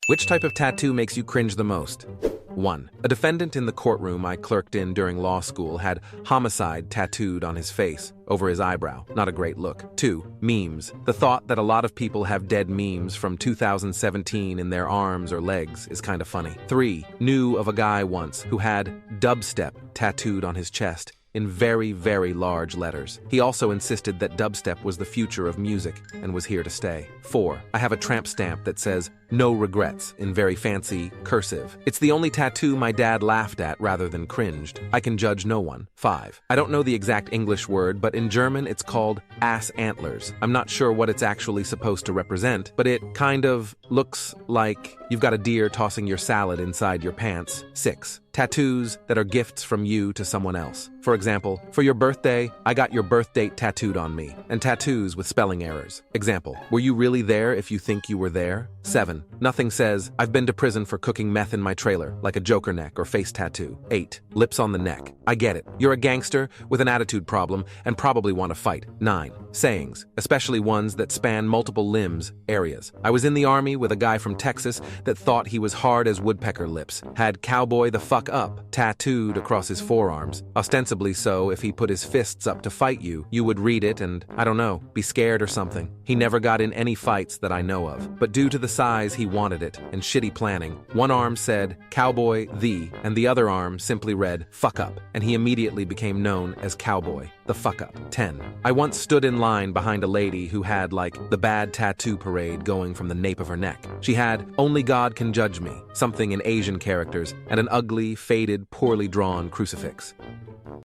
Which type of tattoo makes you cringe the most? 1. A defendant in the courtroom I clerked in during law school had homicide tattooed on his face, over his eyebrow. Not a great look. 2. Memes. The thought that a lot of people have dead memes from 2017 in their arms or legs is kind of funny. 3. Knew of a guy once who had dubstep tattooed on his chest in very, very large letters. He also insisted that dubstep was the future of music and was here to stay. 4. I have a tramp stamp that says, "No regrets," in very fancy cursive. It's the only tattoo my dad laughed at rather than cringed. I can judge no one. 5. I don't know the exact English word, but in German it's called ass antlers. I'm not sure what it's actually supposed to represent, but it kind of looks like you've got a deer tossing your salad inside your pants. 6. Tattoos that are gifts from you to someone else. For example, for your birthday, I got your birth date tattooed on me, and tattoos with spelling errors. Example, were you really there if you think you were there? 7. Nothing says, I've been to prison for cooking meth in my trailer, like a Joker neck or face tattoo. 8. Lips on the neck. I get it. You're a gangster with an attitude problem and probably want to fight. 9. Sayings, especially ones that span multiple limbs, areas. I was in the army with a guy from Texas that thought he was hard as woodpecker lips, had "cowboy the fuck up" tattooed across his forearms. Ostensibly so, if he put his fists up to fight you, you would read it and, I don't know, be scared or something. He never got in any fights that I know of, but due to the size he wanted it and shitty planning, one arm said "Cowboy the" and the other arm simply read "fuck up," and he immediately became known as Cowboy the fuck up. 10. I once stood in line behind a lady who had like the bad tattoo parade going from the nape of her neck. She had "Only God Can Judge Me," something in Asian characters, and an ugly, faded, poorly drawn crucifix.